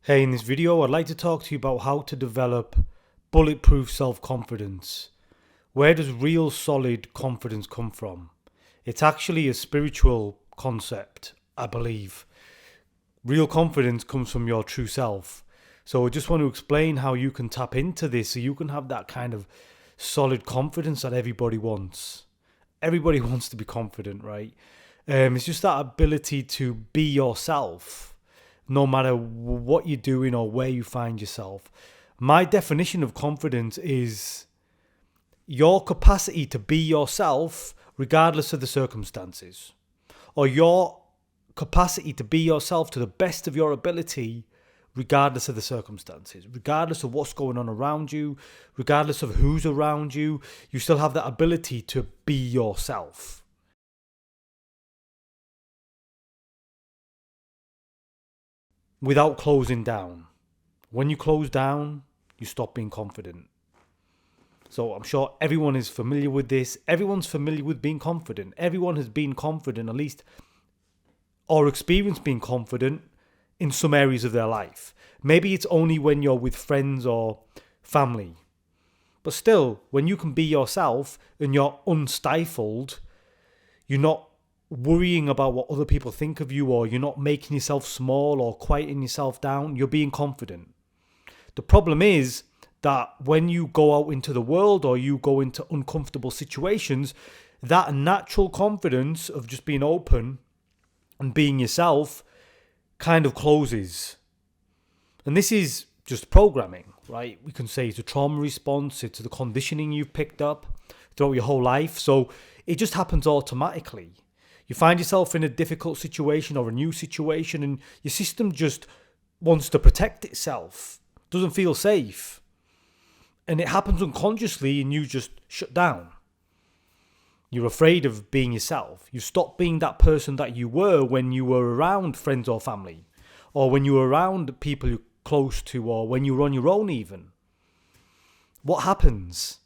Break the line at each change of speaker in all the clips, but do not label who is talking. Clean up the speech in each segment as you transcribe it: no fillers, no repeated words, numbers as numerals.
Hey, in this video, I'd like to talk to you about how to develop bulletproof self-confidence. Where does real solid confidence come from? It's actually a spiritual concept, I believe. Real confidence comes from your true self. So I just want to explain how you can tap into this so you can have that kind of solid confidence that everybody wants. Everybody wants to be confident, right? It's just that ability to be yourself no matter what you're doing or where you find yourself. My definition of confidence is your capacity to be yourself regardless of the circumstances, or your capacity to be yourself to the best of your ability regardless of the circumstances, regardless of what's going on around you, regardless of who's around you. You still have that ability to be yourself without closing down. When you close down, you stop being confident. So I'm sure everyone is familiar with this. Everyone's familiar with being confident. Everyone has been confident, at least, or experienced being confident in some areas of their life. Maybe it's only when you're with friends or family. But still, when you can be yourself and you're unstifled, you're not worrying about what other people think of you, or you're not making yourself small or quieting yourself down, you're being confident. The problem is that when you go out into the world or you go into uncomfortable situations, that natural confidence of just being open and being yourself kind of closes. And this is just programming, right? We can say it's a trauma response, it's the conditioning you've picked up throughout your whole life. So it just happens automatically. You find yourself in a difficult situation or a new situation, and your system just wants to protect itself, doesn't feel safe. And it happens unconsciously, and you just shut down. You're afraid of being yourself. You stop being that person that you were when you were around friends or family, or when you were around people you're close to, or when you were on your own even. What happens?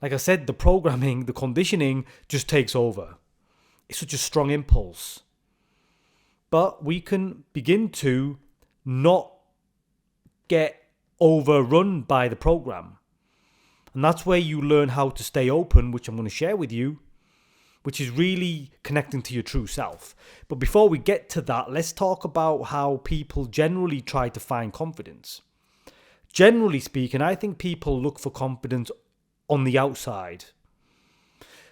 Like I said, the programming, the conditioning just takes over. It's such a strong impulse. But we can begin to not get overrun by the program. And that's where you learn how to stay open, which I'm going to share with you, which is really connecting to your true self. But before we get to that, let's talk about how people generally try to find confidence. Generally speaking, I think people look for confidence on the outside.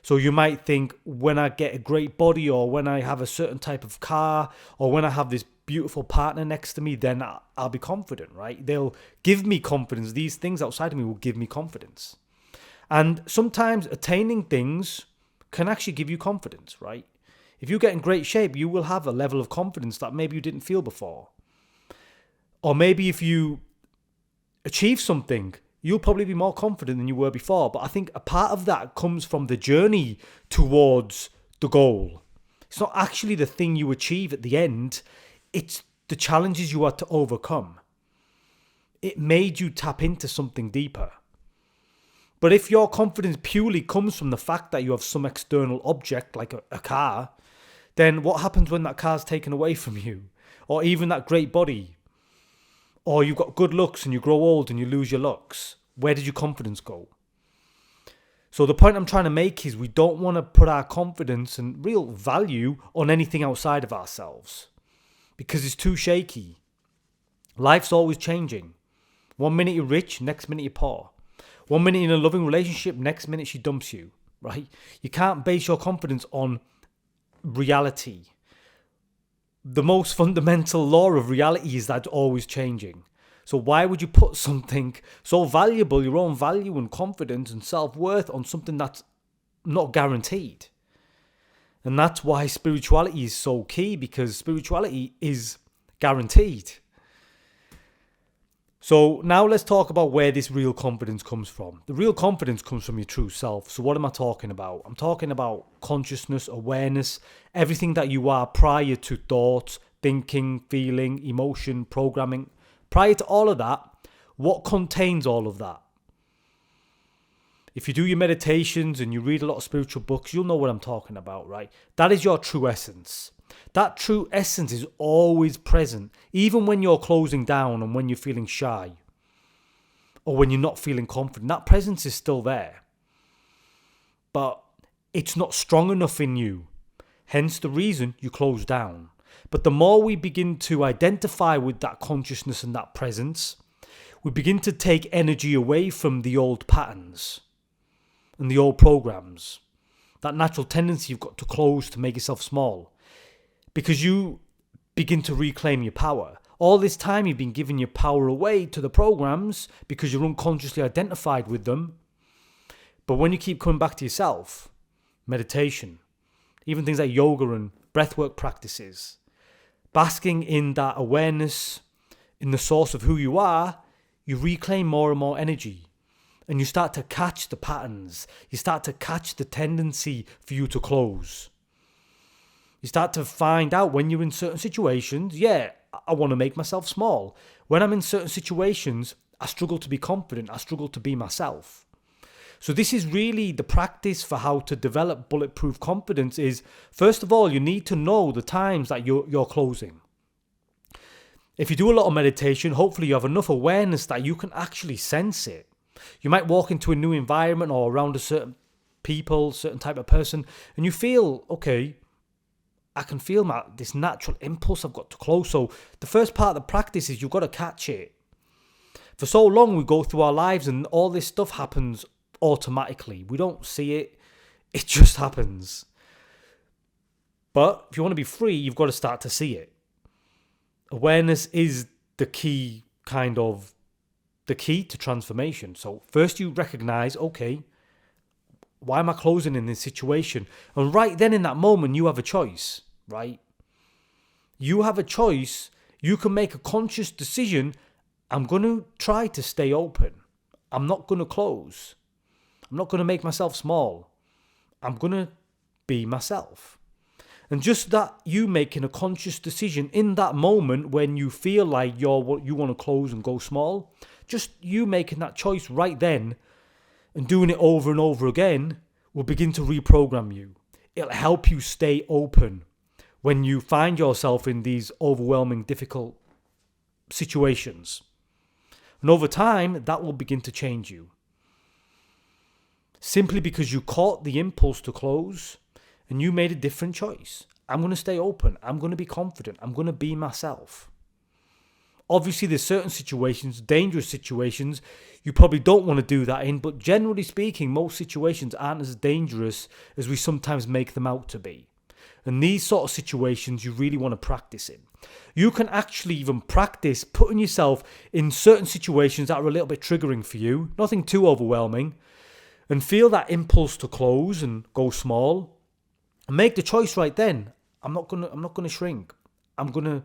So you might think, when I get a great body, or when I have a certain type of car, or when I have this beautiful partner next to me, then I'll be confident, right? They'll give me confidence. These things outside of me will give me confidence. And sometimes attaining things can actually give you confidence, right? If you get in great shape, you will have a level of confidence that maybe you didn't feel before. Or maybe if you achieve something, you'll probably be more confident than you were before. But I think a part of that comes from the journey towards the goal. It's not actually the thing you achieve at the end. It's the challenges you had to overcome. It made you tap into something deeper. But if your confidence purely comes from the fact that you have some external object like a car, then what happens when that car's taken away from you? Or even that great body? Or you've got good looks and you grow old and you lose your looks. Where did your confidence go? So the point I'm trying to make is we don't want to put our confidence and real value on anything outside of ourselves, because it's too shaky. Life's always changing. 1 minute you're rich, next minute you're poor. 1 minute in a loving relationship, next minute she dumps you, right? You can't base your confidence on reality. The most fundamental law of reality is that it's always changing. So why would you put something so valuable, your own value and confidence and self-worth, on something that's not guaranteed? And that's why spirituality is so key, because spirituality is guaranteed. So now let's talk about where this real confidence comes from. The real confidence comes from your true self. So what am I talking about? I'm talking about consciousness, awareness, everything that you are prior to thoughts, thinking, feeling, emotion, programming. Prior to all of that, what contains all of that? If you do your meditations and you read a lot of spiritual books, you'll know what I'm talking about, right? That is your true essence. That true essence is always present, even when you're closing down and when you're feeling shy or when you're not feeling confident. That presence is still there, but it's not strong enough in you. Hence the reason you close down. But the more we begin to identify with that consciousness and that presence, we begin to take energy away from the old patterns and the old programs. That natural tendency you've got to close to make yourself small. Because you begin to reclaim your power. All this time you've been giving your power away to the programs because you're unconsciously identified with them. But when you keep coming back to yourself, meditation, even things like yoga and breathwork practices, basking in that awareness, in the source of who you are, you reclaim more and more energy. And you start to catch the patterns. You start to catch the tendency for you to close. You start to find out when you're in certain situations, I want to make myself small. When I'm in certain situations, I struggle to be confident. I struggle to be myself. So this is really the practice for how to develop bulletproof confidence is, first of all, you need to know the times that you're closing. If you do a lot of meditation, hopefully you have enough awareness that you can actually sense it. You might walk into a new environment or around a certain people, certain type of person, and you feel, okay, I can feel this natural impulse I've got to close. So the first part of the practice is you've got to catch it. For so long we go through our lives and all this stuff happens automatically. We don't see it. It just happens. But if you want to be free, you've got to start to see it. Awareness is the key to transformation. So first you recognize, okay, why am I closing in this situation? And right then in that moment, you have a choice, right? You have a choice. You can make a conscious decision. I'm going to try to stay open. I'm not going to close. I'm not going to make myself small. I'm going to be myself. And just that you making a conscious decision in that moment when you feel like you want to close and go small, just you making that choice right then and doing it over and over again will begin to reprogram you. It'll help you stay open when you find yourself in these overwhelming, difficult situations. And over time, that will begin to change you. Simply because you caught the impulse to close and you made a different choice. I'm going to stay open. I'm going to be confident. I'm going to be myself. Obviously, there's certain situations, dangerous situations, you probably don't want to do that in, but generally speaking, most situations aren't as dangerous as we sometimes make them out to be. And these sort of situations you really want to practice in. You can actually even practice putting yourself in certain situations that are a little bit triggering for you, nothing too overwhelming, and feel that impulse to close and go small. And make the choice right then. I'm not gonna shrink. I'm gonna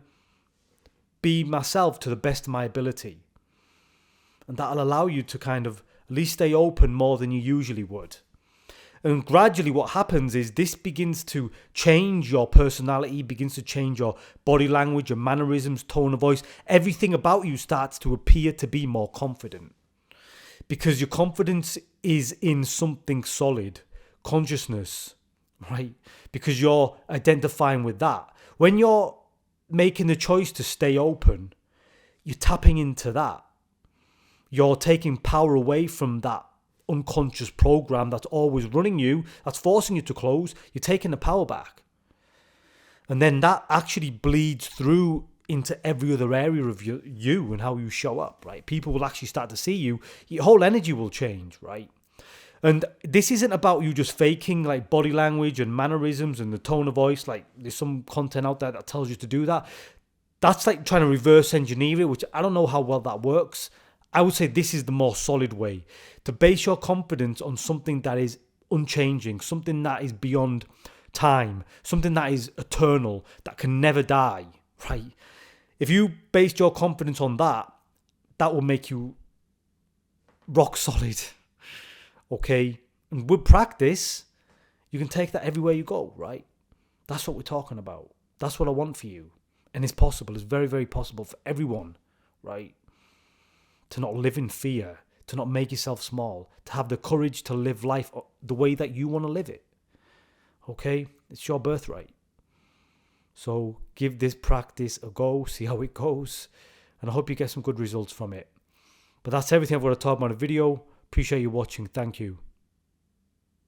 be myself to the best of my ability. And that'll allow you to kind of at least stay open more than you usually would. And gradually what happens is this begins to change your personality, begins to change your body language, your mannerisms, tone of voice. Everything about you starts to appear to be more confident. Because your confidence is in something solid, consciousness, right? Because you're identifying with that. When you're making the choice to stay open, you're tapping into that. You're taking power away from that unconscious program that's always running you, that's forcing you to close. You're taking the power back. And then that actually bleeds through into every other area of you and how you show up, right? People will actually start to see you. Your whole energy will change, right? And this isn't about you just faking like body language and mannerisms and the tone of voice. Like there's some content out there that tells you to do that. That's like trying to reverse engineer it, which I don't know how well that works. I would say this is the more solid way to base your confidence on something that is unchanging, something that is beyond time, something that is eternal, that can never die, right? If you based your confidence on that, that will make you rock solid. Okay, and with practice, you can take that everywhere you go, right? That's what we're talking about. That's what I want for you. And it's possible. It's very, very possible for everyone, right? To not live in fear, to not make yourself small, to have the courage to live life the way that you want to live it. Okay? It's your birthright. So give this practice a go, see how it goes, and I hope you get some good results from it. But that's everything I've got to talk about in the video. Appreciate you watching. Thank you.